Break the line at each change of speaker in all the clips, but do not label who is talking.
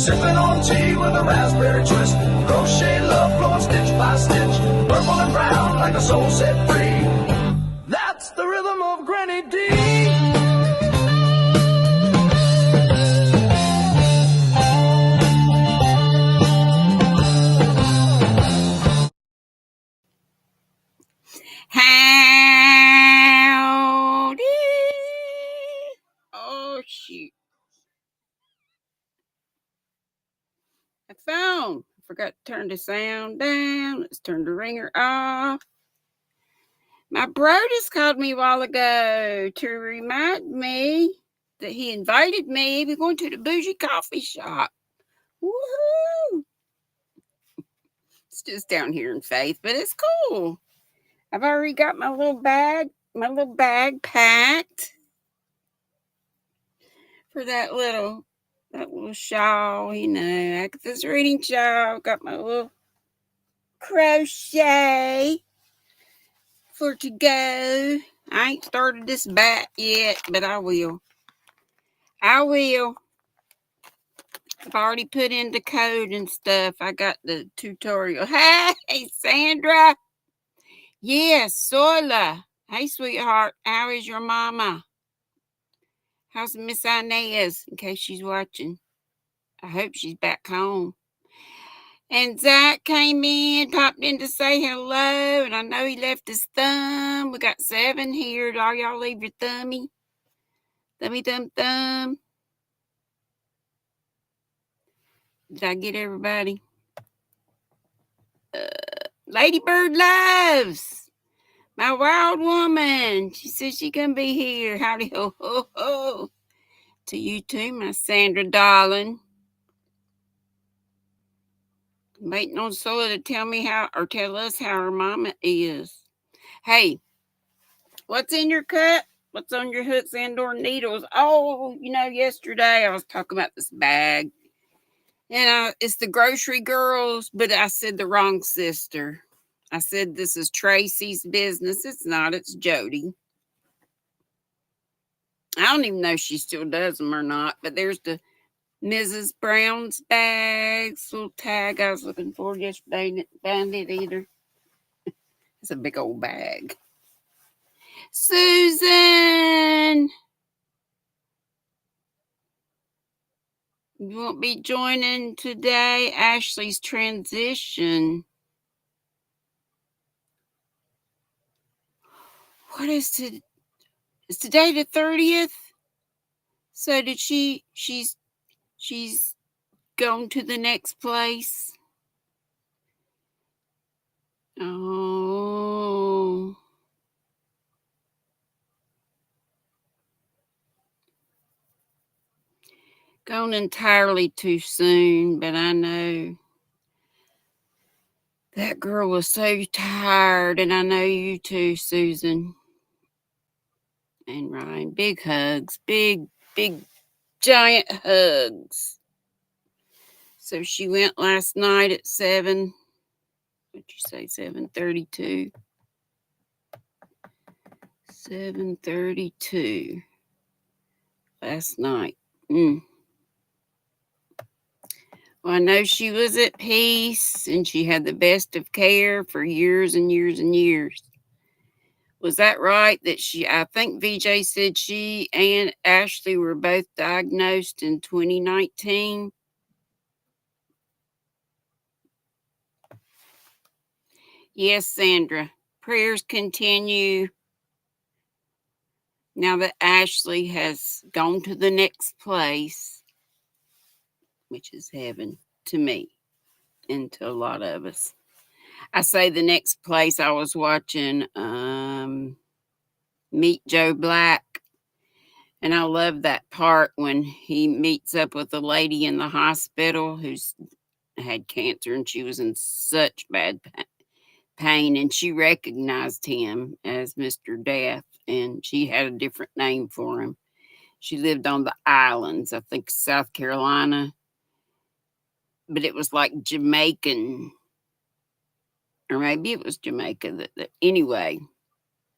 sipping on tea with a raspberry twist. Crochet love flowing stitch by stitch, purple and brown like a soul set free. That's the rhythm of GrannyDee.
Howdy. Oh, shoot. My phone. I forgot to turn the sound down. Let's turn the ringer off. My bro just called me a while ago to remind me that he invited me. We're going to the bougie coffee shop. Woohoo! It's just down here in Faith, but it's cool. I've already got my little bag packed for that little shawl, Agatha's reading shawl. Got my little crochet for to go. I ain't started this bat yet, but I will. I've already put in the code and stuff. I got the tutorial. Hey, Sandra. Yes, Sola. Hey, sweetheart. How is your mama? How's Miss Inez, in case she's watching? I hope she's back home. And Zach came in, popped in to say hello, and I know he left his thumb. We got 7 here. All y'all leave your thummy? Thummy, thumb. Did I get everybody? Ladybird Loves, my wild woman. She says she gonna be here. Howdy ho ho ho. To you too, my Sandra darling. I'm waiting on Sola to tell us how her mama is. Hey, what's in your cup? What's on your hooks and/or needles? Oh, yesterday I was talking about this bag. And it's the Grocery Girls, but I said the wrong sister. I said this is Tracy's business. It's not. It's Jody. I don't even know if she still does them or not, but there's the Mrs. Brown's bags. Little tag I was looking for yesterday. Didn't find it either. It's a big old bag. Susan! You won't be joining today. Ashley's transition. What is today? Is today the 30th? So did she's gone to the next place? Oh. Gone entirely too soon, but I know that girl was so tired, and I know you too, Susan. And Ryan, big hugs, big, giant hugs. So she went last night at 7. What'd you say, 7:32? 7:32 last night. Well, I know she was at peace, and she had the best of care for years and years and years. Was that right? I think VJ said she and Ashley were both diagnosed in 2019. Yes, Sandra. Prayers continue now that Ashley has gone to the next place, which is heaven to me and to a lot of us. I say the next place. I was watching Meet Joe Black, and I love that part when he meets up with a lady in the hospital who's had cancer, and she was in such bad pain, and she recognized him as Mr. Death, and she had a different name for him. She lived on the islands, I think South Carolina, but it was like Jamaican, or maybe it was Jamaica. Anyway,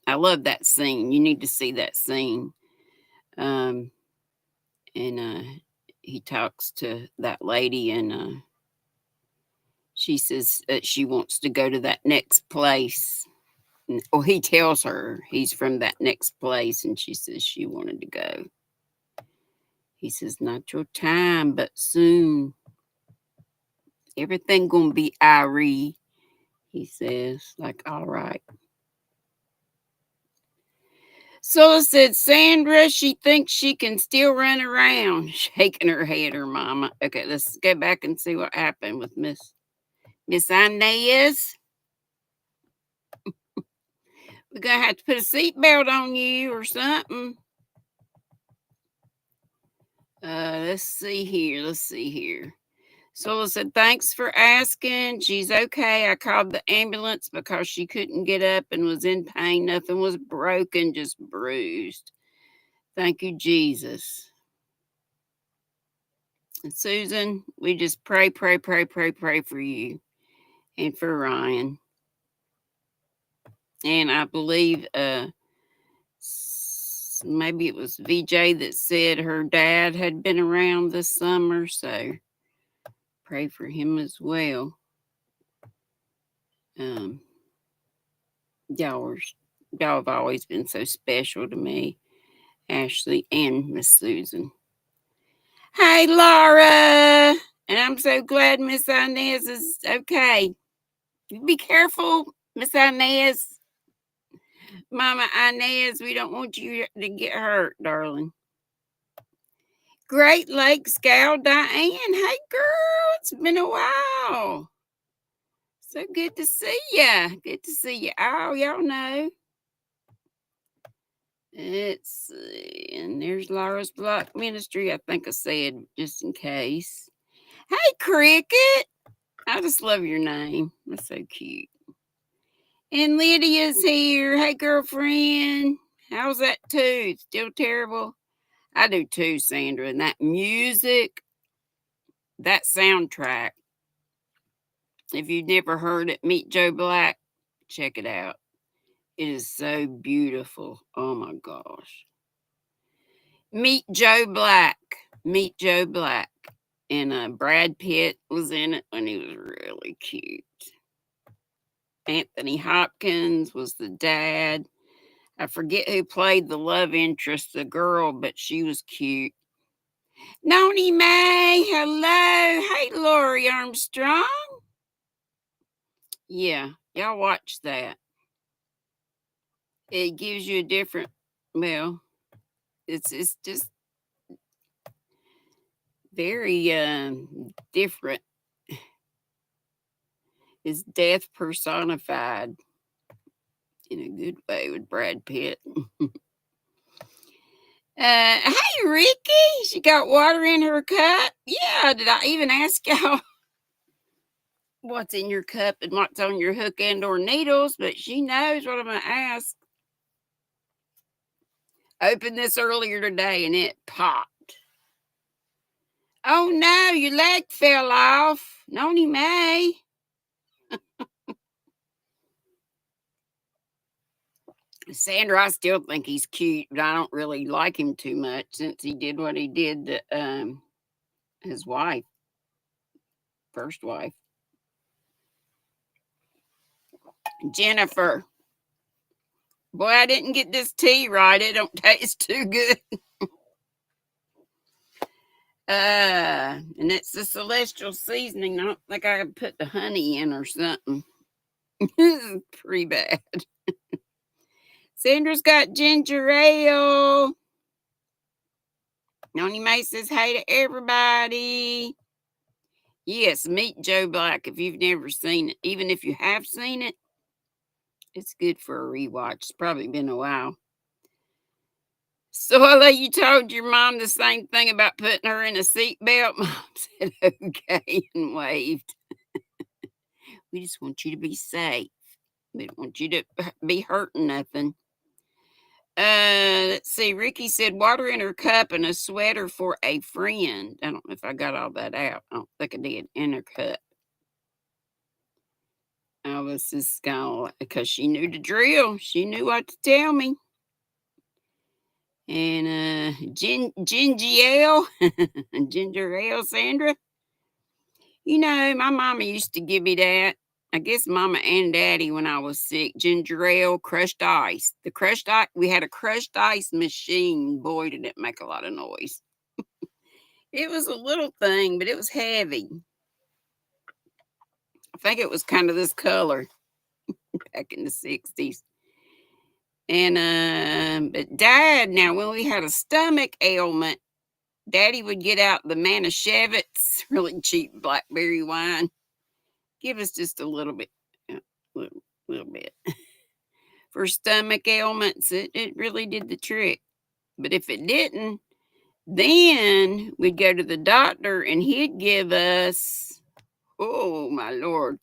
I love that scene. You need to see that scene. And he talks to that lady, and she says that she wants to go to that next place. Well, he tells her he's from that next place, and she says she wanted to go. He says, not your time, but soon. Everything gonna be Irie, he says, like, all right. Sola said, Sandra, she thinks she can still run around, shaking her head, her mama. Okay, let's go back and see what happened with Miss Inez. We're gonna have to put a seatbelt on you or something. Let's see here. Sola said, thanks for asking. She's okay. I called the ambulance because she couldn't get up and was in pain. Nothing was broken, just bruised. Thank you, Jesus. And Susan, we just pray for you and for Ryan. And I believe maybe it was VJ that said her dad had been around this summer, so pray for him as well. Y'all have always been so special to me, Ashley and Miss Susan. Hey, Laura! And I'm so glad Miss Inez is okay. Be careful, Miss Inez. Mama Inez, we don't want you to get hurt, darling. Great Lakes gal Diane. Hey, girl, it's been a while. So good to see ya. Good to see you. Oh, y'all know. Let's see. And there's Laura's Block Ministry. I think I said just in case. Hey, Cricket. I just love your name. That's so cute. And Lydia's here. Hey, girlfriend. How's that tooth? Still terrible? I do too, Sandra. And that music, that soundtrack. If you've never heard it, Meet Joe Black, check it out. It is so beautiful. Oh my gosh. Meet Joe Black. Meet Joe Black. And Brad Pitt was in it when he was really cute. Anthony Hopkins was the dad. I forget who played the love interest, the girl, but she was cute. Noni May, hello. Hey, Lori Armstrong. Yeah, y'all watch that. It gives you a different, well, it's just very different. It's death personified in a good way with Brad Pitt. Hey, Ricky, she got water in her cup. Yeah, did I even ask y'all what's in your cup and what's on your hook and or needles? But she knows what I'm going to ask. Opened this earlier today and it popped. Oh no, your leg fell off. Noni May. Sandra, I still think he's cute, but I don't really like him too much since he did what he did to his wife, first wife. Jennifer. Boy, I didn't get this tea right. It don't taste too good. And it's the celestial seasoning. I don't think I could put the honey in or something. This is pretty bad. Sandra's got ginger ale. Noni May says hey to everybody. Yes, meet Joe Black if you've never seen it. Even if you have seen it, it's good for a rewatch. It's probably been a while. So you told your mom the same thing about putting her in a seatbelt. Mom said okay and waved. We just want you to be safe. We don't want you to be hurting nothing. Let's see. Ricky said water in her cup and a sweater for a friend. I don't know if I got all that out. I don't think I did. In her cup. I was just going because she knew the drill. She knew what to tell me. And Ginger Ale, Ginger Ale, Sandra. You know, my mama used to give me that. I guess mama and daddy when I was sick. Ginger ale, crushed ice. The crushed ice, we had a crushed ice machine. Boy, did it make a lot of noise. It was a little thing, but it was heavy. I think it was kind of this color back in the 60s. And but dad, now when we had a stomach ailment, daddy would get out the Manischewitz, really cheap blackberry wine. Give us just a little bit, little bit. For stomach ailments, it really did the trick. But if it didn't, then we'd go to the doctor and he'd give us, oh my Lord.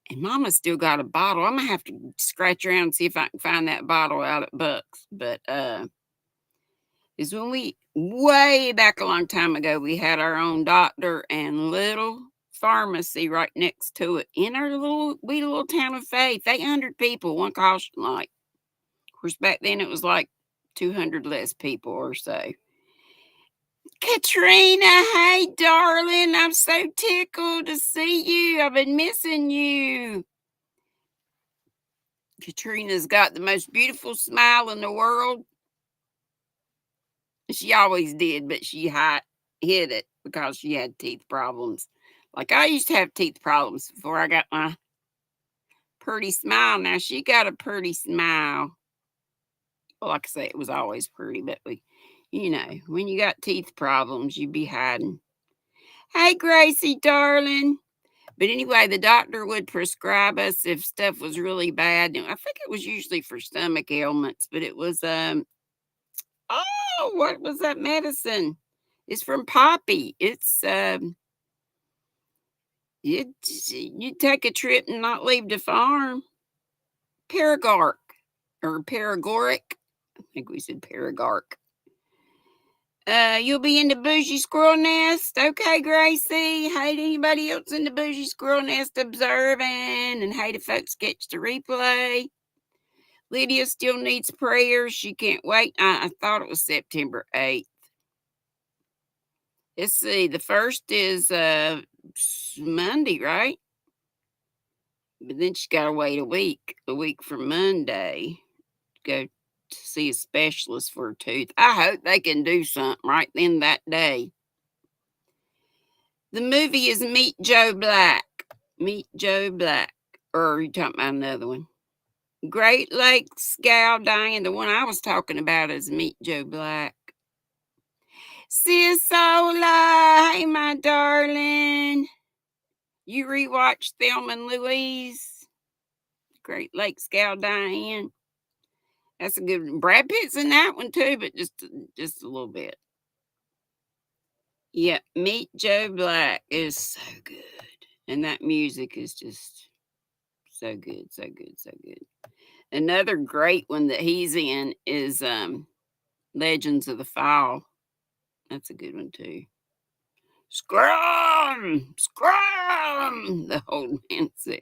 And Mama still got a bottle. I'm gonna have to scratch around and see if I can find that bottle out at Bucks. But is when we way back a long time ago, we had our own doctor and little pharmacy right next to it in our wee little town of Faith. 800 people, one caution light. Of course, back then it was like 200 less people or so. Katrina, hey darling, I'm so tickled to see you. I've been missing you. Katrina's got the most beautiful smile in the world. She always did, but she hid it because she had teeth problems. Like I used to have teeth problems before I got my pretty smile. Now she got a pretty smile. Well, like I say, it was always pretty, but when you got teeth problems, you be hiding. Hey, Gracie, darling. But anyway, the doctor would prescribe us if stuff was really bad. I think it was usually for stomach ailments, but it was oh, what was that medicine? It's from Poppy. It's you take a trip and not leave the farm. Paragark or Paragoric. I think we said Paragark. You'll be in the bougie squirrel nest. Okay, Gracie. Hey to anybody else in the bougie squirrel nest observing. And hey to folks catch the replay. Lydia still needs prayers. She can't wait. I thought it was September 8th. Let's see. The first is Monday, right? But then she's got to wait a week from Monday to go to see a specialist for her tooth. I hope they can do something right then that day. The movie is Meet Joe Black. Meet Joe Black. Or are you talking about another one? Great Lakes gal Diane. The one I was talking about is Meet Joe Black. Sis Ola, hey my darling. You rewatched Thelma and Louise? Great Lakes gal Diane. That's a good one. Brad Pitt's in that one too, but just a little bit. Yeah, Meet Joe Black is so good. And that music is just so good, so good, so good. Another great one that he's in is Legends of the Fall. That's a good one too. Scrum! Scrum! The old man says.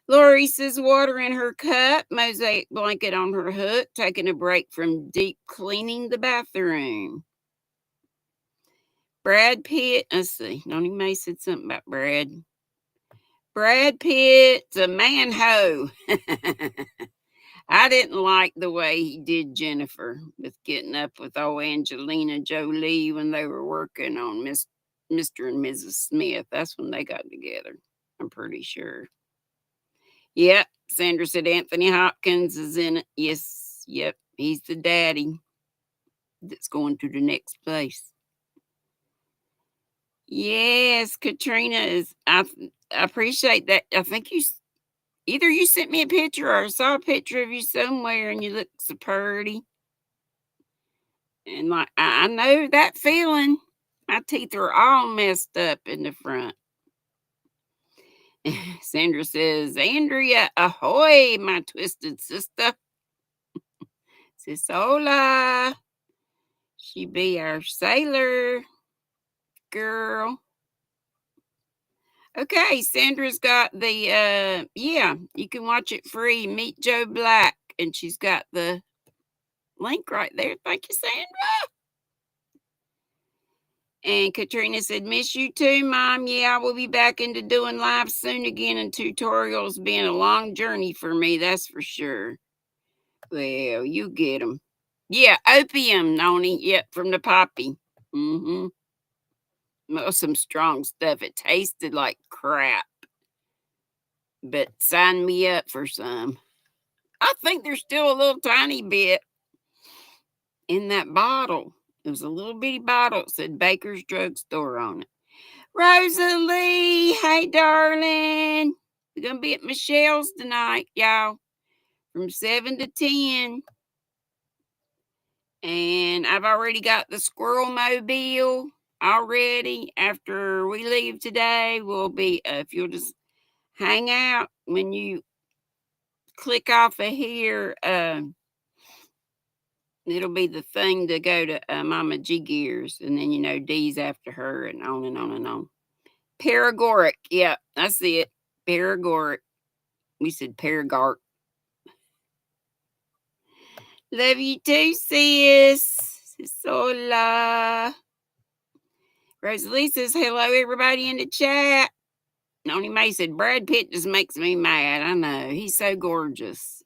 Lori says water in her cup, mosaic blanket on her hook, taking a break from deep cleaning the bathroom. Brad Pitt, let's see, Noni May said something about Brad. Brad Pitt's a man ho. I didn't like the way he did Jennifer with getting up with old Angelina Jolie when they were working on Mr. and Mrs. Smith. That's when they got together, I'm pretty sure. Yep, Sandra said Anthony Hopkins is in it. Yes, yep, he's the daddy that's going to the next place. Yes, Katrina is. I appreciate that. I think either you sent me a picture or I saw a picture of you somewhere, and you look so pretty. And like I know that feeling. My teeth are all messed up in the front. Sandra says, Andrea, ahoy, my twisted sister. Says, hola. She be our sailor girl. Okay, Sandra's got the you can watch it free. Meet Joe Black, and she's got the link right there. Thank you, Sandra. And Katrina said, miss you too, Mom. Yeah, I will be back into doing live soon again, and tutorials being a long journey for me, that's for sure. Well, you get them. Yeah, opium, Noni. Yep, from the poppy. Mm-hmm. Well, some strong stuff. It tasted like crap. But sign me up for some. I think there's still a little tiny bit in that bottle. It was a little bitty bottle. It said Baker's Drugstore on it. Rosalie, hey, darling. We're going to be at Michelle's tonight, y'all, from 7 to 10. And I've already got the squirrel mobile already. After we leave today, we'll be, if you'll just hang out when you click off of here, it'll be the thing to go to Mama G Gears. And then, Dee's after her and on and on and on. Paragoric. Yeah, that's it. Paragoric. We said Paragart. Love you too, sis. Hola. Rosalie says, hello, everybody in the chat. Noni May said, Brad Pitt just makes me mad. I know. He's so gorgeous.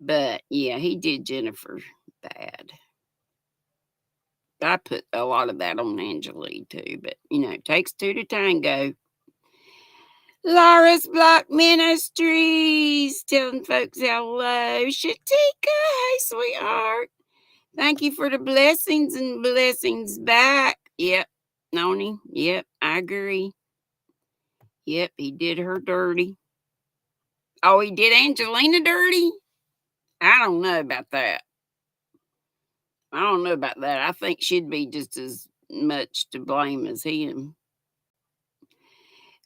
But, yeah, he did Jennifer bad. I put a lot of that on Angelique, too. But, it takes two to tango. Laura's Block Ministries, telling folks hello. Shatika, hey, sweetheart. Thank you for the blessings and blessings back. Yep, Noni. Yep, I agree. Yep, he did her dirty. Oh, he did Angelina dirty? I don't know about that. I think she'd be just as much to blame as him.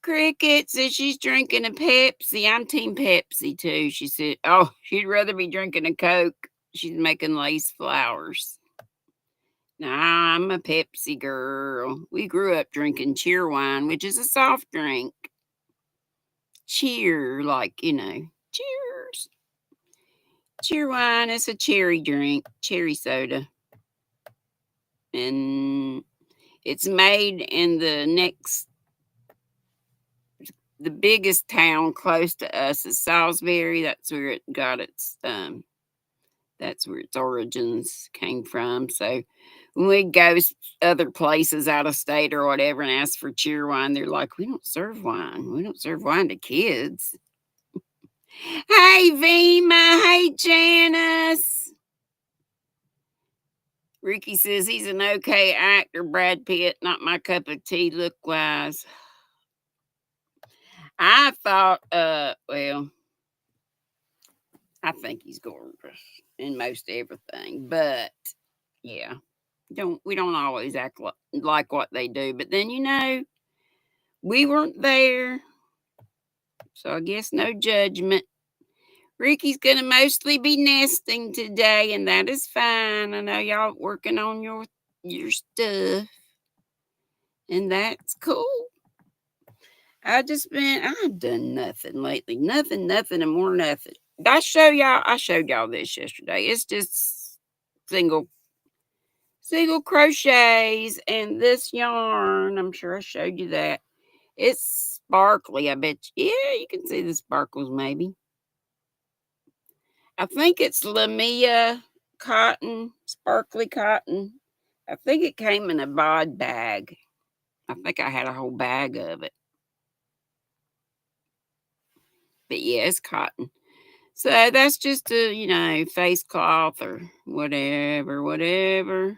Cricket says she's drinking a Pepsi. I'm Team Pepsi too. She said, oh, she'd rather be drinking a Coke. She's making lace flowers. Nah, I'm a Pepsi girl. We grew up drinking cheer wine, which is a soft drink. Cheer, cheers. Cheer wine is a cherry drink, cherry soda. And it's made in the biggest town close to us is Salisbury. That's where it got that's where its origins came from. So when we go other places out of state or whatever and ask for cheer wine, they're like, we don't serve wine. We don't serve wine to kids. Hey, Vima. Hey, Janice. Ricky says he's an okay actor. Brad Pitt, not my cup of tea look-wise. I thought, I think he's gorgeous in most everything. But, yeah, we don't always act like what they do. But then, we weren't there. So I guess no judgment. Ricky's going to mostly be nesting today, and that is fine. I know y'all working on your stuff, and that's cool. I've done nothing lately. Nothing, and more nothing. I showed y'all this yesterday. It's just single crochets, and this yarn, I'm sure I showed you that. It's sparkly, I bet you. Yeah, you can see the sparkles maybe. I think it's Lamia cotton, sparkly cotton. I think it came in a bod bag. I think I had a whole bag of it. But yeah, it's cotton. So that's just a, face cloth or whatever.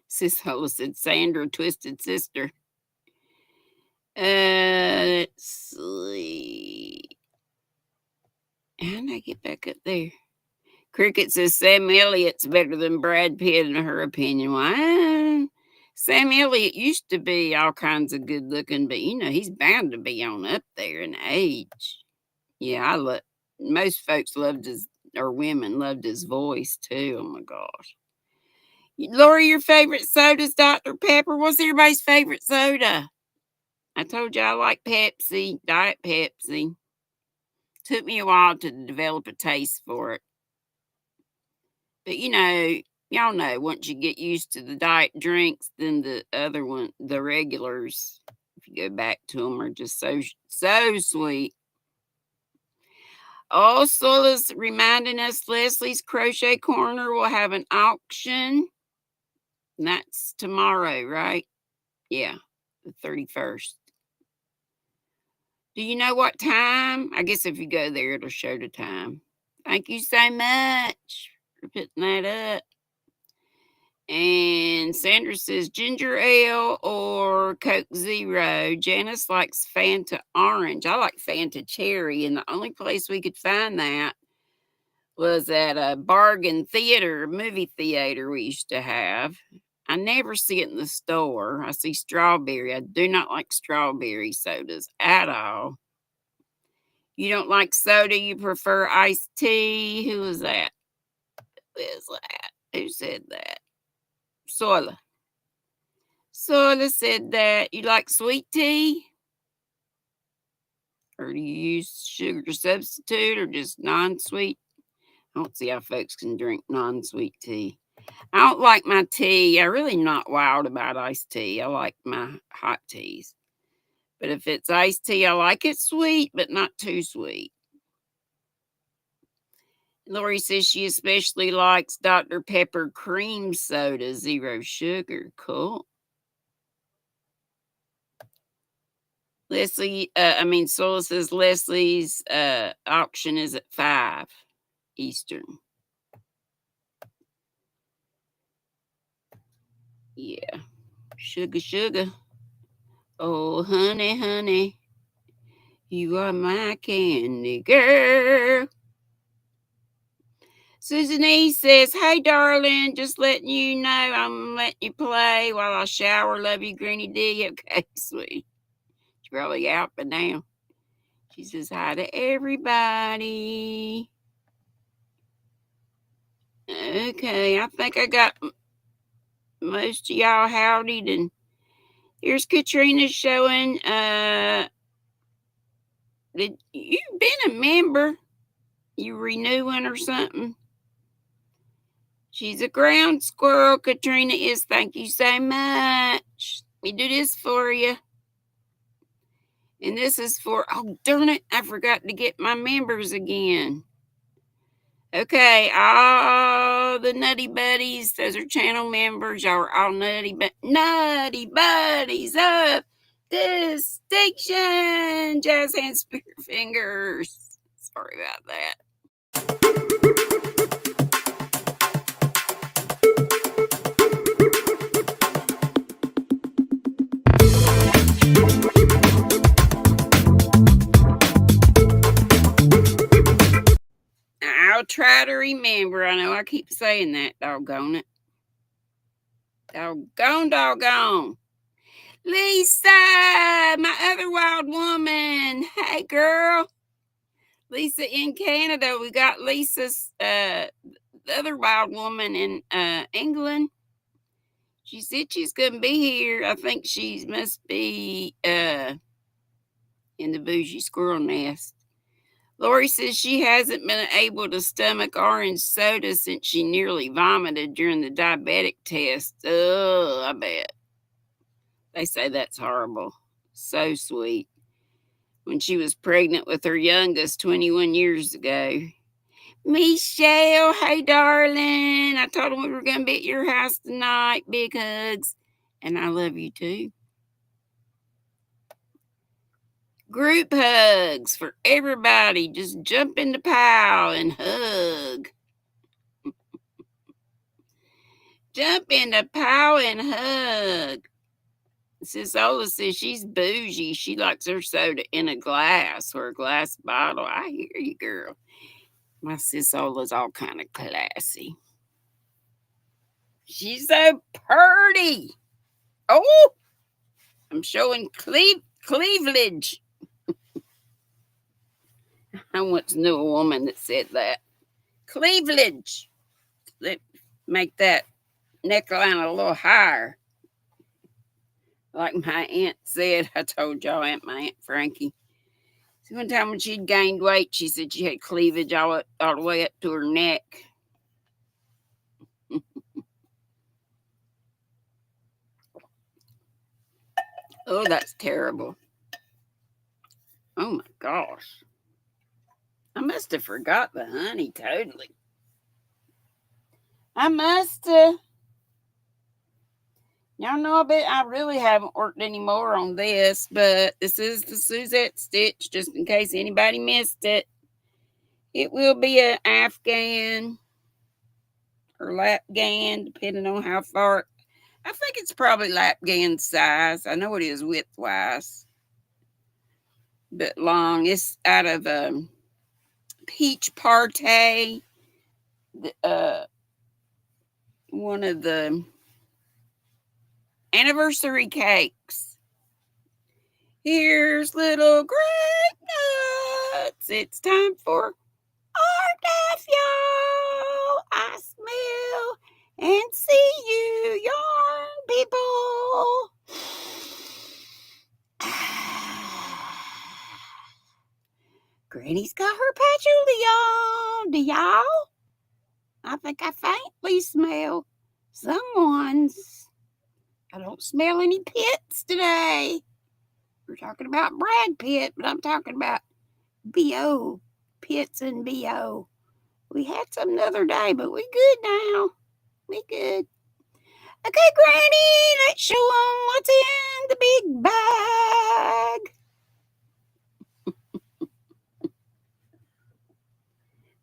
Sis Hola said Sandra, Twisted Sister. Let's see. How did I get back up there? Cricket says Sam Elliott's better than Brad Pitt in her opinion. Why? Sam Elliott used to be all kinds of good looking, but he's bound to be on up there in age. Yeah, most folks women loved his voice too. Oh my gosh. Lori, your favorite soda's Dr. Pepper. What's everybody's favorite soda? I told you I like Pepsi, Diet Pepsi. Took me a while to develop a taste for it. But y'all know once you get used to the diet drinks, then the other one, the regulars, if you go back to them, are just so sweet. Also, is reminding us Leslie's Crochet Corner will have an auction. And that's tomorrow, right? Yeah, the 31st. Do you know what time? I guess if you go there, it'll show the time. Thank you so much for putting that up. And Sandra says ginger ale or Coke Zero. Janice likes Fanta Orange. I like Fanta Cherry. And the only place we could find that was at a bargain movie theater we used to have. I never see it in the store. I see strawberry. I do not like strawberry sodas at all. You don't like soda, you prefer iced tea. Who is that? Who is that? Who said that? Sola. Sola said that. You like sweet tea? Or do you use sugar substitute or just non-sweet? I don't see how folks can drink non-sweet tea. I don't like my tea. I really am not wild about iced tea. I like my hot teas. But if it's iced tea, I like it sweet, but not too sweet. Lori says she especially likes Dr. Pepper cream soda, 0 sugar. Cool. Sola says Leslie's auction is at 5 Eastern. Yeah. Sugar. Oh, honey, you are my candy girl. Susan E. says, hey, darling, just letting you know I'm letting you play while I shower. Love you, GrannyDee. Okay, sweet. She's probably out by now. She says hi to everybody. Okay, I think I got most of y'all howdied. And here's Katrina showing, you've been a member. You renewing or something? She's a ground squirrel, Katrina is. Thank you so much. Let me do this for you. And this is for, oh, darn it, I forgot to get my members again. Okay, all the Nutty Buddies, those are channel members. Y'all are all Nutty Buddies of Distinction. Jazz hands, spear fingers. Sorry about that. I'll try to remember. I know I keep saying that, doggone it. Doggone. Lisa, my other wild woman. Hey, girl. Lisa in Canada. We got Lisa's, the other wild woman in England. She said she's going to be here. I think she must be in the bougie squirrel nest. Lori says she hasn't been able to stomach orange soda since she nearly vomited during the diabetic test. Oh, I bet. They say that's horrible. So sweet. When she was pregnant with her youngest 21 years ago. Michelle, hey, darling. I told them we were going to be at your house tonight. Big hugs. And I love you too. Group hugs for everybody. Just jump in the pile and hug. Jump in the pile and hug. Sis Ola says she's bougie. She likes her soda in a glass or a glass bottle. I hear you, girl. My sis Ola's all kind of classy. She's so pretty. Oh, I'm showing cleavage. I once knew a woman that said that. Cleavage. Let make that neckline a little higher. Like my aunt said, I told y'all, my Aunt Frankie See, one time when she'd gained weight, she said she had cleavage all the way up to her neck. Oh, that's terrible. Oh my gosh. I must have forgot the honey totally. I must have. Y'all know I really haven't worked any more on this, but this is the Suzette stitch, just in case anybody missed it. It will be an Afghan or Lapgan, depending on how far. I think it's probably Lapgan size. I know it is width-wise, but long. It's out of Peach Party, one of the anniversary cakes. Here's little grape nuts. It's time for our death, y'all. I smell and see you, yarn people. Granny's got her patchouli on. Do y'all? I think I faintly smell someone's. I don't smell any pits today. We're talking about Brad Pitt, but I'm talking about B.O. Pitts and B.O. We had some the other day, but we good now. We good. Okay, Granny, let's show them what's in the big bag.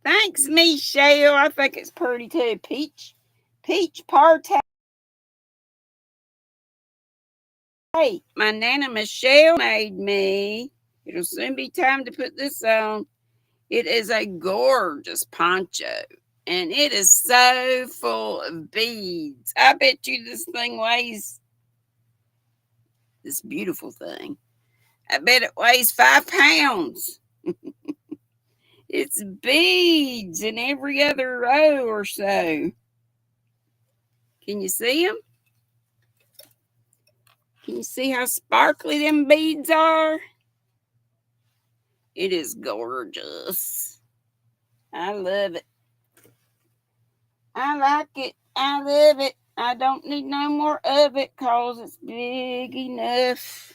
Thanks, Michelle. I think it's pretty too. Peach Party. Hey, my Nana Michelle made me. It'll soon be time to put this on. It is a gorgeous poncho, and it is so full of beads. I bet you this thing weighs, this beautiful thing, I bet it weighs 5 pounds. It's beads in every other row or so. Can you see them? Can you see how sparkly them beads are? It is gorgeous. I love it. I like it. I love it. I don't need no more of it because it's big enough.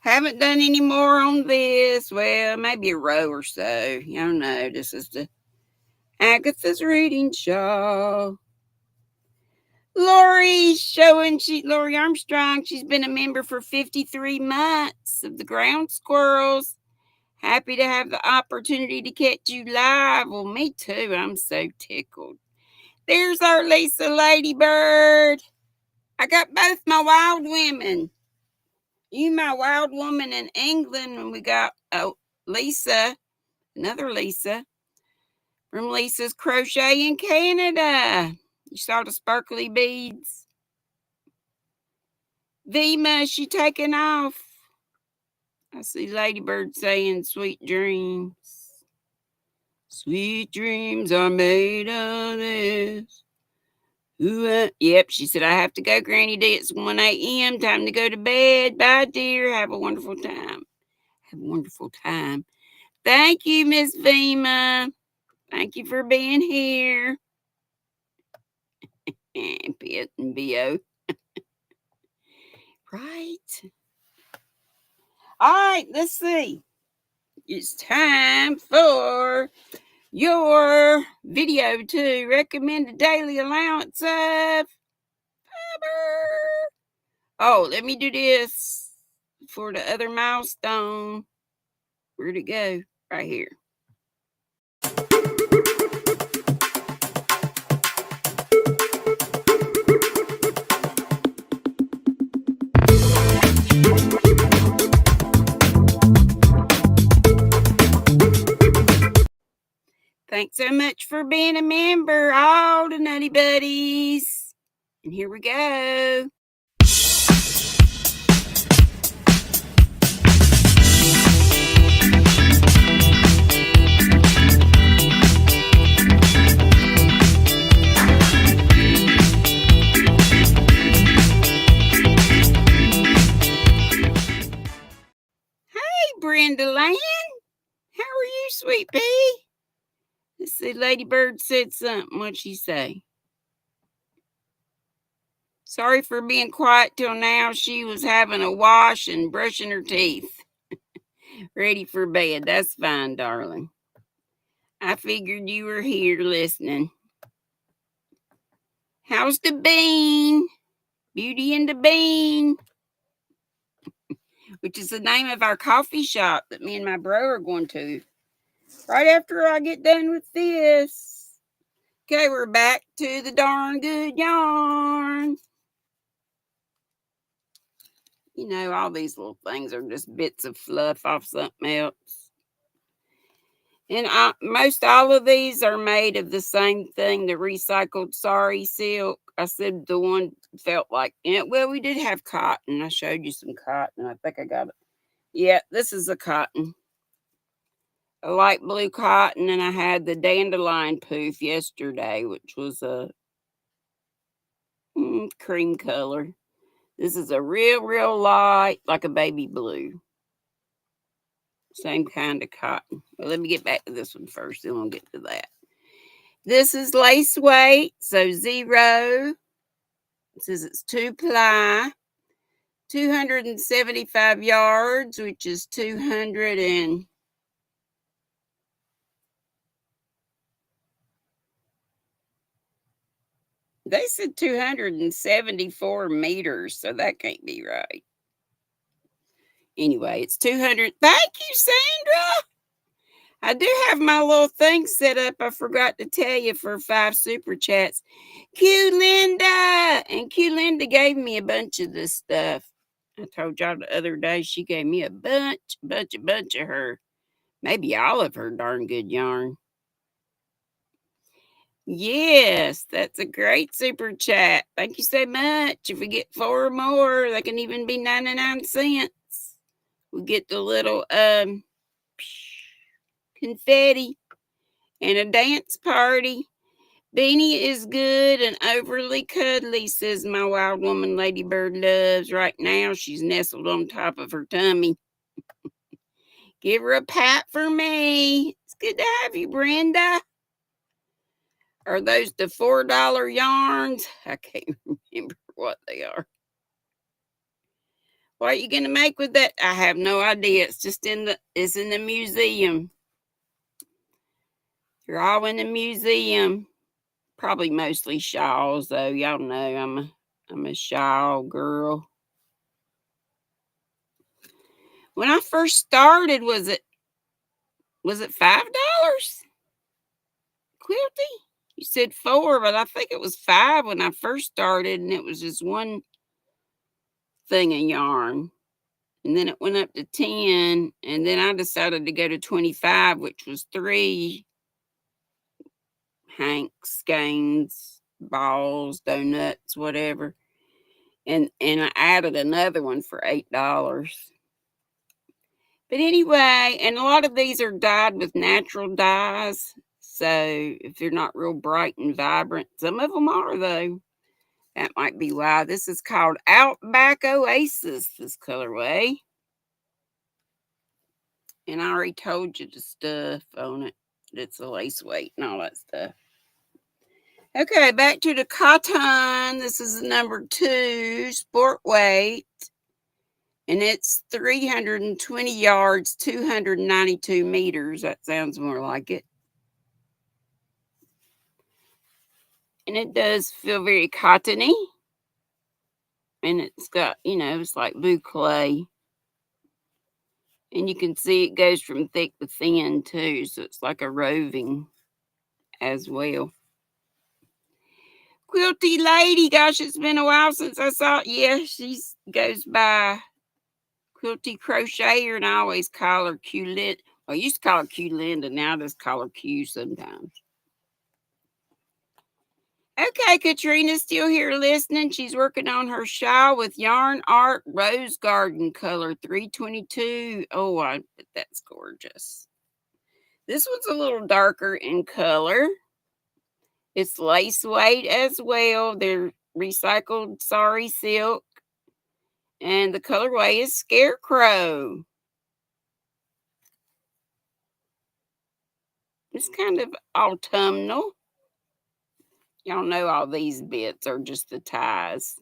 Haven't done any more on this. Well, maybe a row or so. You don't know. This is the Agatha's reading shawl. Lori Armstrong. She's been a member for 53 months of the Ground Squirrels. Happy to have the opportunity to catch you live. Well, me too. I'm so tickled. There's our Lisa Ladybird. I got both my wild women. You, my wild woman in England, and we got Lisa, another Lisa, from Lisa's Crochet in Canada. You saw the sparkly beads. Vima, she taking off. I see Ladybird saying sweet dreams. Sweet dreams are made of this. Yep, she said, I have to go, GrannyDee. It's 1 a.m. Time to go to bed. Bye, dear. Have a wonderful time. Have a wonderful time. Thank you, Miss Vima. Thank you for being here. And Pitt and B.O. Right. All right, let's see. It's time for your video to recommend a daily allowance of fiber. Oh, let me do this for the other milestone. Where'd it go? Right here. Thanks so much for being a member, all the Nutty Buddies. And here we go. Dandelion. How are you, sweet pea? Let's see, Ladybird said something. What'd she say? Sorry for being quiet till now. She was having a wash and brushing her teeth. Ready for bed. That's fine, darling. I figured you were here listening. How's the bean? Beauty and the Bean, which is the name of our coffee shop that me and my bro are going to right after I get done with this. Okay, we're back to the darn good yarn. You know, all these little things are just bits of fluff off something else. And most all of these are made of the same thing, the recycled sari silk. I said the one felt like, well, we did have cotton. I showed you some cotton. I think I got it. Yeah, this is a cotton. A light blue cotton, and I had the dandelion poof yesterday, which was a cream color. This is a real light, like a baby blue. Same kind of cotton. Well, let me get back to this one first, then we'll get to that. This is lace weight, so 0. It says it's 2-ply, 275 yards, which is 200 and... They said 274 meters, so that can't be right. Anyway, it's 200. Thank you, Sandra. I do have my little thing set up. I forgot to tell you for 5 super chats. Q Linda. And Q Linda gave me a bunch of this stuff. I told y'all the other day she gave me a bunch of her. Maybe all of her darn good yarn. Yes, that's a great super chat. Thank you so much. If we get 4 or more, they can even be 99 cents. We get the little confetti and a dance party. Beanie is good and overly cuddly, says my wild woman Ladybird loves. Right now, she's nestled on top of her tummy. Give her a pat for me. It's good to have you, Brenda. Are those the $4 yarns? I can't remember what they are. What are you gonna make with that? I have no idea. It's in the museum. They're all in the museum. Probably mostly shawls, though. Y'all know I'm a shawl girl. When I first started, was it $5? Quilty? You said 4, but I think it was 5 when I first started, and it was just one thing of yarn. And then it went up to 10, and then I decided to go to 25, which was 3 hanks, skeins, balls, donuts, whatever. And I added another one for $8. But anyway, and a lot of these are dyed with natural dyes. So if they're not real bright and vibrant, some of them are, though. That might be why. This is called Outback Oasis, this colorway. And I already told you the stuff on it. It's a lace weight and all that stuff. Okay, back to the cotton. This is number 2, sport weight. And it's 320 yards, 292 meters. That sounds more like it. And it does feel very cottony. And it's got, it's like boucle. And you can see it goes from thick to thin too. So it's like a roving as well. Quilty Lady, gosh, it's been a while since I saw it. Yeah, she goes by Quilty Crocheter, and I always call her Q Linda. Well, I used to call her Q Linda, now I just call her Q sometimes. Okay, Katrina's still here listening. She's working on her shawl with Yarn Art Rose Garden color 322. Oh, I bet that's gorgeous. This one's a little darker in color. It's lace weight as well. They're recycled sari silk. And the colorway is Scarecrow. It's kind of autumnal. Y'all know all these bits are just the ties.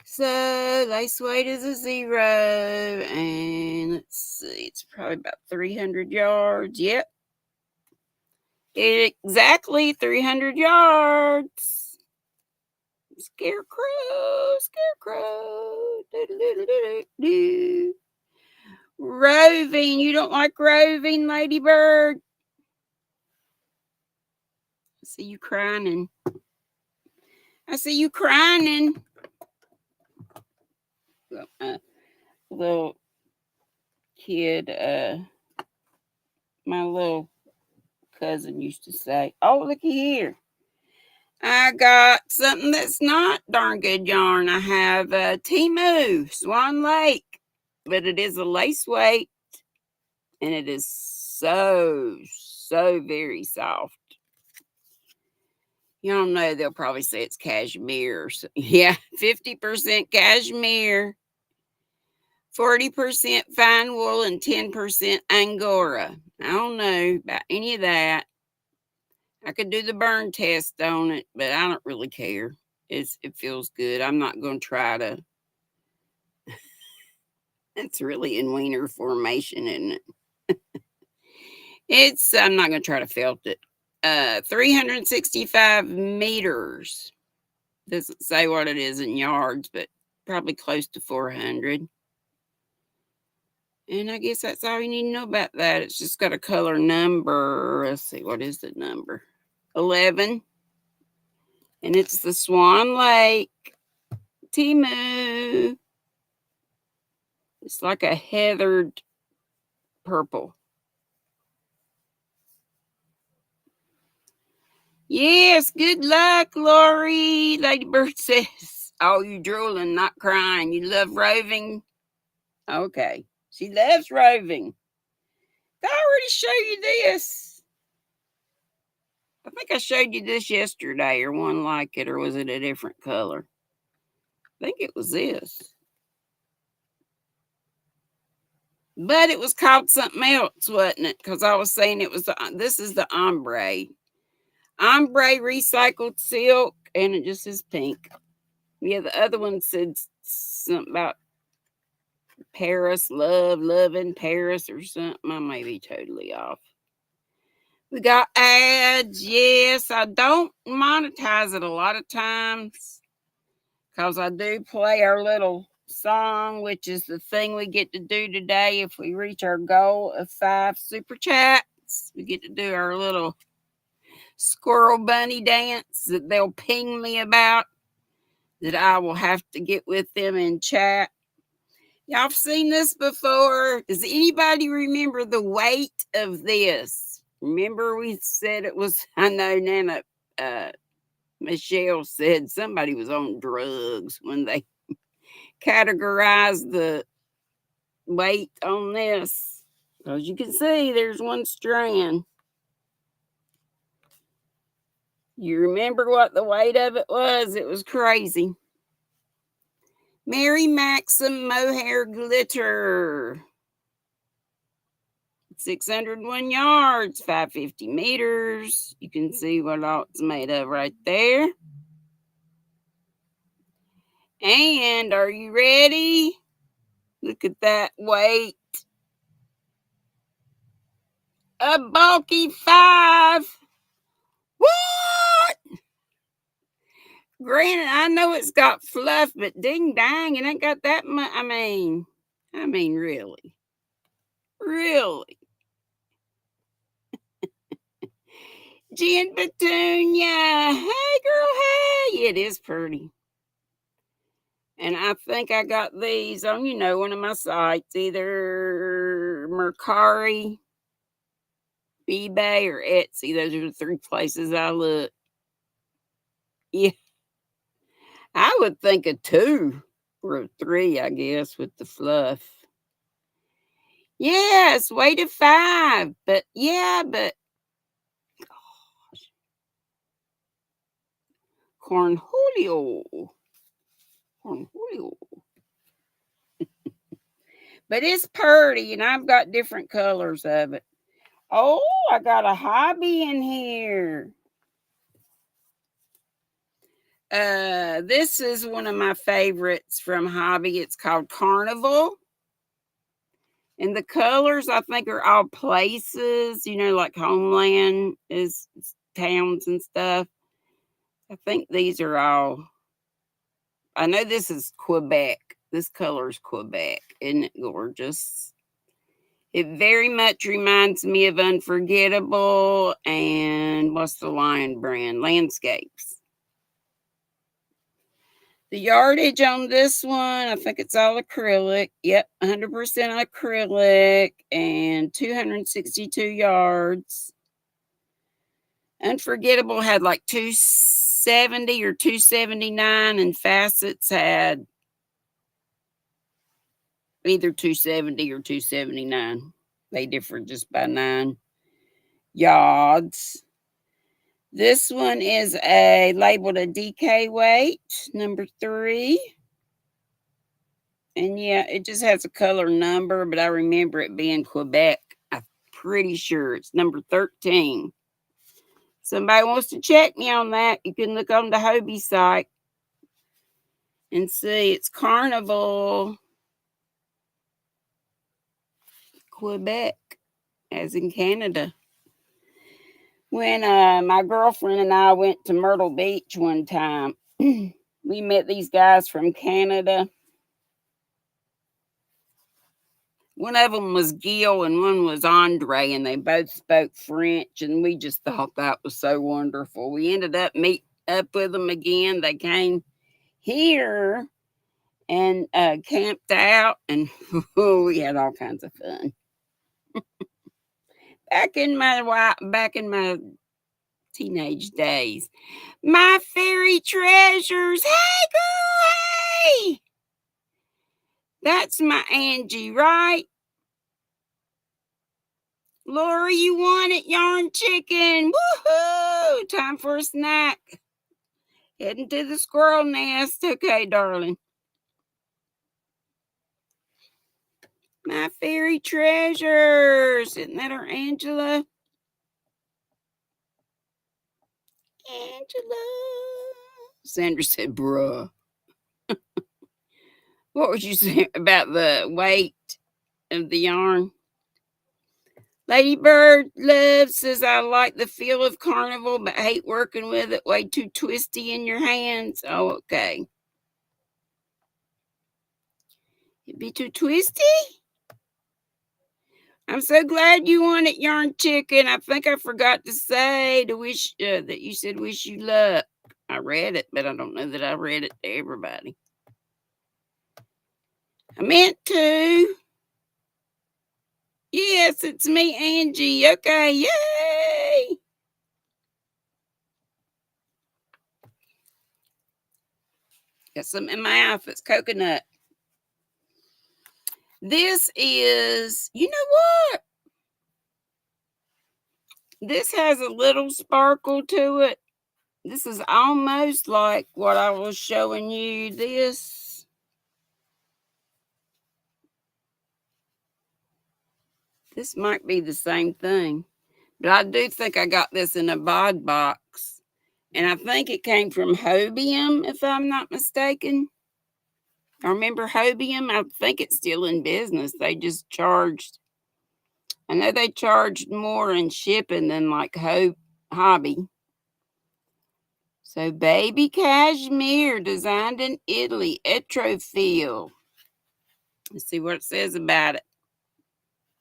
So lace weight is a 0. And let's see, it's probably about 300 yards. Yep. Exactly 300 yards. Scarecrow, scarecrow. Do-do-do-do-do-do. Roving. You don't like roving, ladybird? I see you crying. I see you crying. Little kid, my little cousin used to say, "Oh, looky here. I got something that's not darn good yarn. I have Timu Swan Lake, but it is a lace weight, and it is so very soft. You don't know, they'll probably say it's cashmere. Yeah, 50% cashmere, 40% fine wool, and 10% Angora. I don't know about any of that. I could do the burn test on it, but I don't really care. It feels good. I'm not going to try to. It's really in wiener formation, isn't it? I'm not going to try to felt it. 365 meters. Doesn't say what it is in yards, but probably close to 400. And I guess that's all you need to know about that. It's just got a color number. Let's see, what is the number? 11. And it's the Swan Lake Timu. It's like a heathered purple. Yes, good luck, Lori. Ladybird says, "Oh, you drooling, not crying. You love roving." Okay. She loves roving. Did I already show you this? I think I showed you this yesterday, or one like it, or was it a different color? I think it was this. But it was called something else, wasn't it? Because I was saying it was this is the ombre. Ombre recycled silk, and it just is pink. Yeah, the other one said something about Paris, love in Paris or something. I may be totally off. We got ads. Yes, I don't monetize it a lot of times because I do play our little song, which is the thing we get to do today. If we reach our goal of 5 super chats, we get to do our little squirrel bunny dance that they'll ping me about, that I will have to get with them in chat. Y'all have seen this before. Does anybody remember the weight of this? Remember we said it was, I know Nana, Michelle said somebody was on drugs when they categorized the weight on this. As you can see, there's one strand. You remember what the weight of it was? It was crazy. Mary Maxim Mohair Glitter. 601 yards, 550 meters. You can see what all it's made of right there. And are you ready? Look at that weight. A bulky 5. What? Granted, I know it's got fluff, but ding dang, it ain't got that much. I mean, really. Really. Jen Petunia. Hey, girl, hey. It is pretty. And I think I got these on, one of my sites, either Mercari, eBay, or Etsy. Those are the 3 places I look. Yeah. I would think a 2 or a 3, I guess, with the fluff. Yes, weight of 5. But gosh. Cornholio. But it's pretty, and I've got different colors of it. Oh, I got a hobby in here. This is one of my favorites from Hobby. It's called Carnival. And the colors, I think, are all places, like Homeland is towns and stuff. I think these are all, I know this is Quebec. This color is Quebec. Isn't it gorgeous? It very much reminds me of Unforgettable and what's the Lion brand? Landscapes. The yardage on this one, I think it's all acrylic. Yep, 100% acrylic and 262 yards. Unforgettable had like 270 or 279, and Facets had either 270 or 279. They differed just by 9 yards. This one is labeled a DK weight, number 3. And yeah, it just has a color number, but I remember it being Quebec. I'm pretty sure it's number 13. Somebody wants to check me on that, you can look on the Hobie site and see. It's Carnival, Quebec, as in Canada. When my girlfriend and I went to Myrtle Beach one time, we met these guys from Canada. One of them was Gil and one was Andre, and they both spoke French, and we just thought that was so wonderful. We ended up meeting up with them again. They came here and camped out, and we had all kinds of fun. Back in my teenage days. My fairy treasures. Hey, girl, hey! That's my Angie, right? Laura, you want it, yarn chicken. Woohoo! Time for a snack. Heading to the squirrel nest. Okay, darling. My fairy treasures. Isn't that our Angela? Angela. Sandra said, bruh. What was you saying about the weight of the yarn? Ladybird Love says, I like the feel of Carnival, but hate working with it. Way too twisty in your hands. Oh, okay. It'd be too twisty? I'm so glad you wanted yarn chicken. I think I forgot to say to wish that you said wish you luck. I read it, but I don't know that I read it to everybody. I meant to. Yes, it's me, Angie. Okay, yay! Got some in my mouth. It's coconut. This is, you know what? This has a little sparkle to it. This is almost like what I was showing you. This might be the same thing. But I do think I got this in a bod box. And I think it came from Hobium, if I'm not mistaken. I remember Hobium. I think it's still in business. They just charged, I know they charged more in shipping than like Hobby. So baby cashmere designed in Italy, Etrofil. Let's see what it says about it.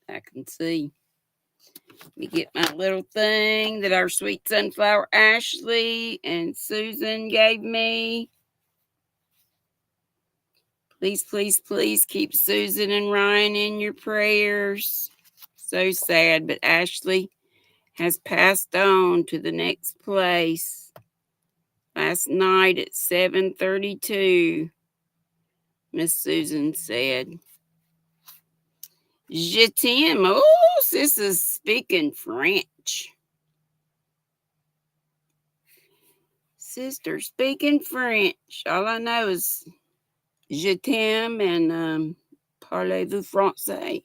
I can see. Let me get my little thing that our sweet sunflower Ashley and Susan gave me. Please, please, please keep Susan and Ryan in your prayers. So sad, but Ashley has passed on to the next place. Last night at 7:32, Miss Susan said, Je t'aime. Oh, sis is speaking French. Sister speaking French. All I know is Je t'aime and parlez-vous français.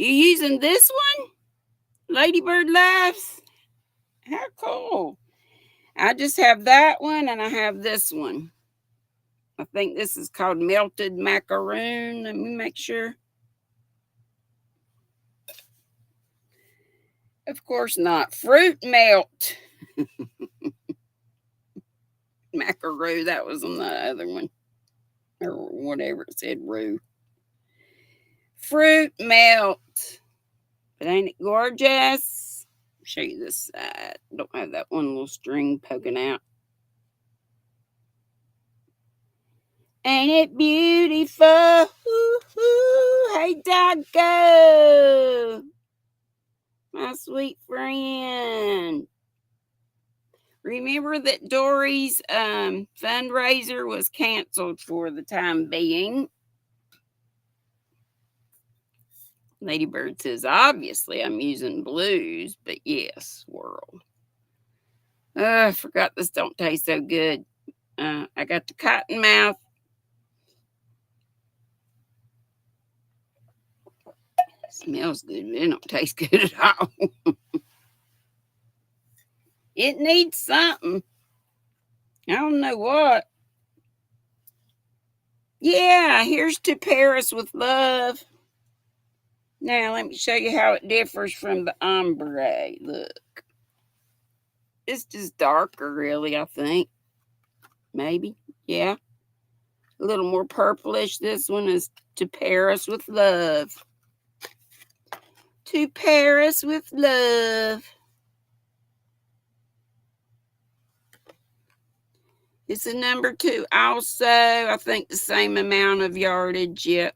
You using this one? Ladybird Laughs? How cool. I just have that one and I have this one. I think this is called melted macaroon. Let me make sure. Of course not. Fruit melt. Macaroon. That was on the other one. Or whatever it said, roo. Fruit melt. But ain't it gorgeous? Show you this side. Don't have that one little string poking out. Ain't it beautiful? Ooh, hey, Doggo. My sweet friend. Remember that Dory's fundraiser was canceled for the time being. Ladybird says, obviously I'm using blues, but yes, world. I forgot this don't taste so good. I got the cotton mouth. Smells good, but it don't taste good at all. It needs something. I don't know what. Yeah, here's To Paris with Love. Now, let me show you how it differs from the ombre. Look. It's just darker, really, I think. Maybe. Yeah. A little more purplish. This one is To Paris with Love. To Paris with Love. It's a number 2. Also, I think the same amount of yardage. Yep.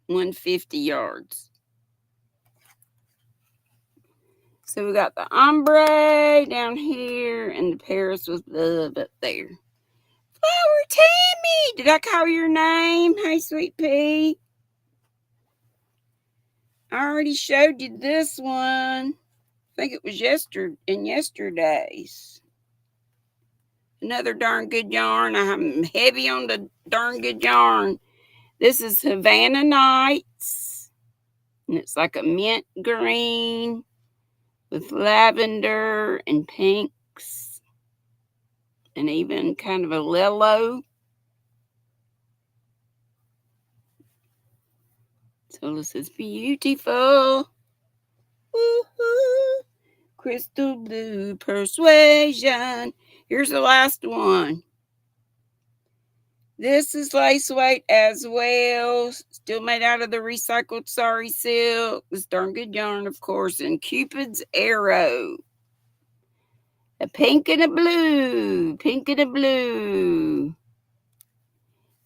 150 yards. So we got the ombre down here and the Paris with Love up there. Flower Tammy! Did I call your name? Hey, sweet pea. I already showed you this one. I think it was yesterday's. Another darn good yarn. I'm heavy on the darn good yarn. This is Havana Nights. And it's like a mint green with lavender and pinks. And even kind of a yellow. So this is beautiful. Woo-hoo. Crystal blue persuasion. Here's the last one. This is lace weight as well. Still made out of the recycled sari silk. This darn good yarn, of course. And Cupid's Arrow. A pink and a blue. Pink and a blue.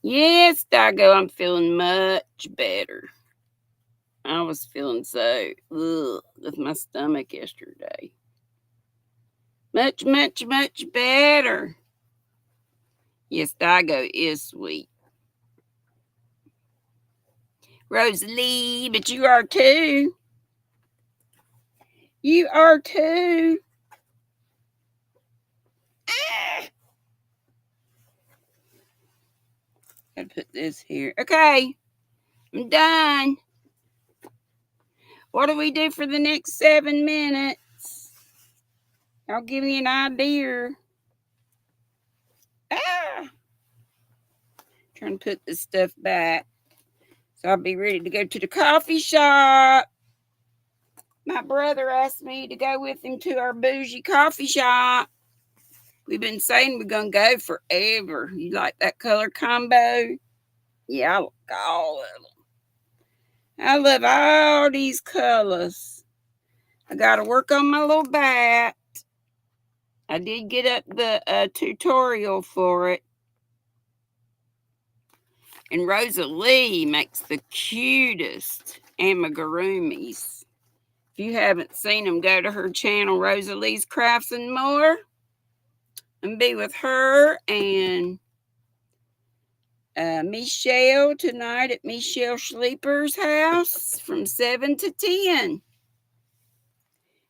Yes, Doggo, I'm feeling much better. I was feeling so with my stomach yesterday. Much, much, much better. Yes, Doggo is sweet. Rosalie, but you are too. You are too. Ah. Gotta put this here. Okay, I'm done. What do we do for the next 7 minutes? I'll give you an idea. Ah. Trying to put this stuff back. So I'll be ready to go to the coffee shop. My brother asked me to go with him to our bougie coffee shop. We've been saying we're going to go forever. You like that color combo? Yeah, I like all of them. I love all these colors. I got to work on my little bat. I did get up the tutorial for it. And Rosalie makes the cutest amigurumis. If you haven't seen them, go to her channel, Rosalie's Crafts and More, and be with her and Michelle tonight at Michelle Sleeper's house from 7 to 10.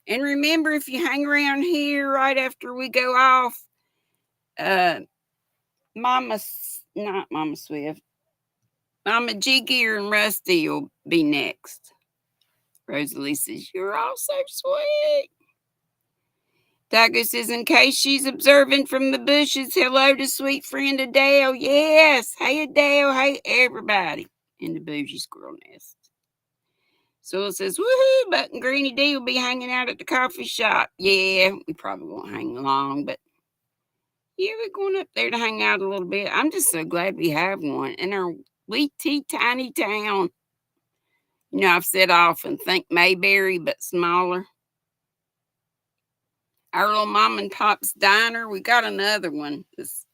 And remember, if you hang around here right after we go off, not Mama Swift, Mama G Gear and Rusty will be next. Rosalie says, "You're all so sweet." Tiger says, "In case she's observing from the bushes, hello to sweet friend Adele." Yes. Hey, Adele. Hey, everybody in the bougie squirrel nest. Sewell says, "Woohoo, Buck and GrannyDee will be hanging out at the coffee shop." Yeah, we probably won't hang long, but yeah, we're going up there to hang out a little bit. I'm just so glad we have one in our wee tiny town. You know, I've said often, think Mayberry, but smaller. Our little mom and pop's diner, we got another one. It's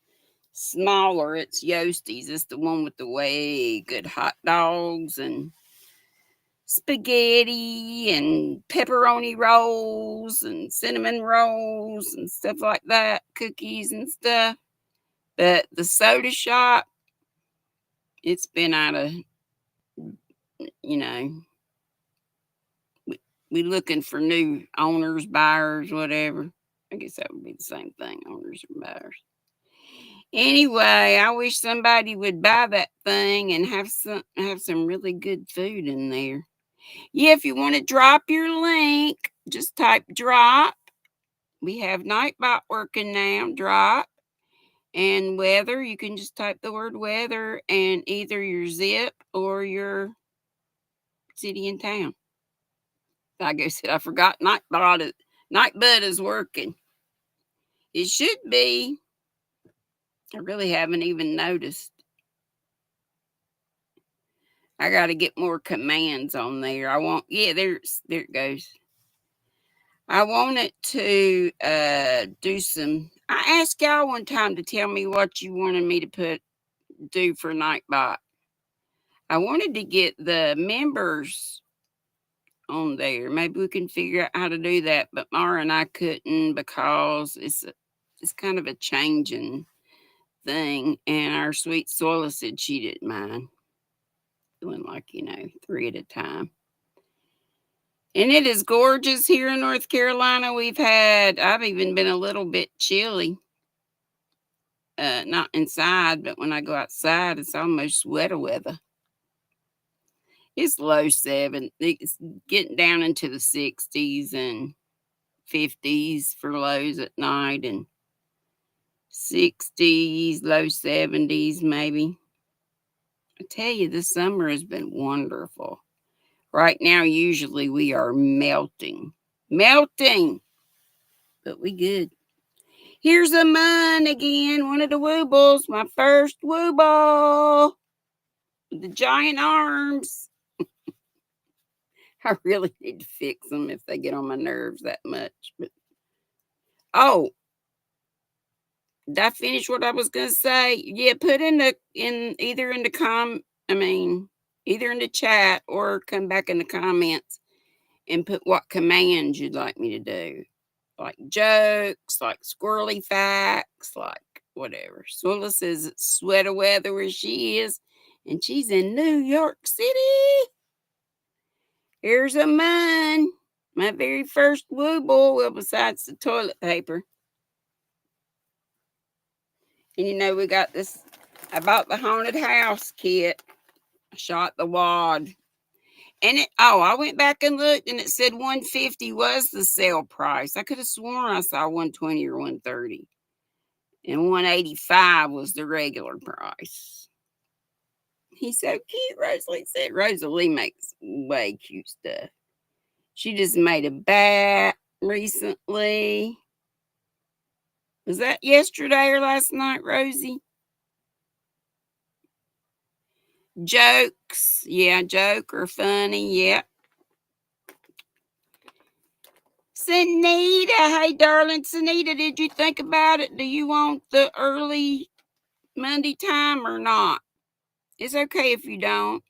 smaller. It's Yosti's. It's the one with the way good hot dogs and spaghetti and pepperoni rolls and cinnamon rolls and stuff like that, cookies and stuff. But the soda shop, it's been out of, you know, we looking for new owners, buyers, whatever. I guess that would be the same thing, owners and buyers. Anyway, I wish somebody would buy that thing and have some really good food in there. Yeah, if you want to drop your link, just type drop. We have Nightbot working now, drop. And weather, you can just type the word weather and either your zip or your city and town. Like I said, I forgot Nightbot is working. It should be. I really haven't even noticed. I got to get more commands on there. There it goes. I wanted to do some. I asked y'all one time to tell me what you wanted me to do for Nightbot. I wanted to get the members on there. Maybe we can figure out how to do that. But Mara and I couldn't because it's kind of a changing thing. And our sweet Soila said she didn't mind doing 3 at a time. And it is gorgeous here in North Carolina. I've even been a little bit chilly. Not inside, but when I go outside, it's almost sweater weather. It's low 7. It's getting down into the 60s and 50s for lows at night and 60s, low 70s maybe. I tell you, this summer has been wonderful. Right now, usually we are melting, but we good. Here's a mine again, one of the woobles, my first wooble with the giant arms. I really need to fix them if they get on my nerves that much. But did I finish what I was gonna say? Yeah, put either in the chat or come back in the comments and put what commands you'd like me to do. Like jokes, like squirrely facts, like whatever. Swilla says it's sweater weather where she is, and she's in New York City. Here's a mine. My very first wooble, well, besides the toilet paper. And we got this. I bought the haunted house kit. I shot the wad. And I went back and looked and it said $150 was the sale price. I could have sworn I saw $120 or $130. And $185 was the regular price. He's so cute, Rosalie said. Rosalie makes way cute stuff. She just made a bat recently. Was that yesterday or last night, Rosie? Jokes. Yeah, joke or funny. Yeah. Sanita. Hey, darling. Sanita, did you think about it? Do you want the early Monday time or not? It's okay if you don't.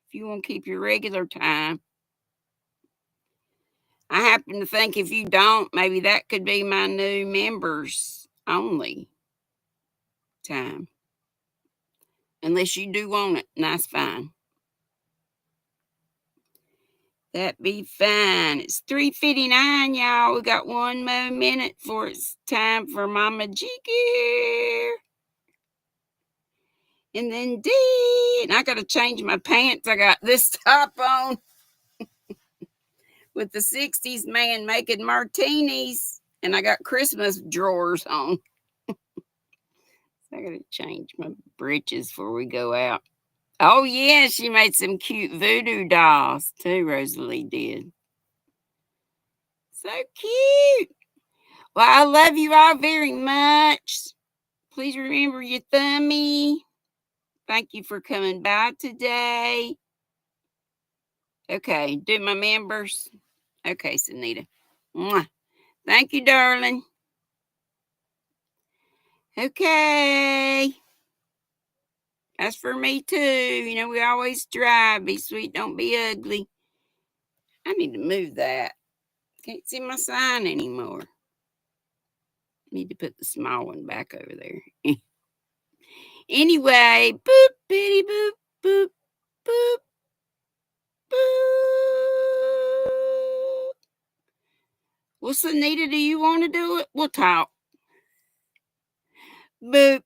If you want to keep your regular time. I happen to think if you don't, maybe that could be my new members only time. Unless you do want it, and that's fine. That be fine. It's 3:59, y'all. We got one more minute before it's time for Mama G Gear. And then D. And I got to change my pants. I got this top on with the 60s man making martinis. And I got Christmas drawers on. So I got to change my breeches before we go out. Oh, yeah, she made some cute voodoo dolls too, Rosalie did. So cute. Well, I love you all very much. Please remember your thummy. Thank you for coming by today. Okay, do my members. Okay, Sunita. Mwah. Thank you, darling. Okay. That's for me too. You know, we always strive. Be sweet, don't be ugly. I need to move that. Can't see my sign anymore. Need to put the small one back over there. Anyway, boop, bitty, boop, boop, boop, boop. Well, Sunita, do you want to do it? We'll talk. Boop.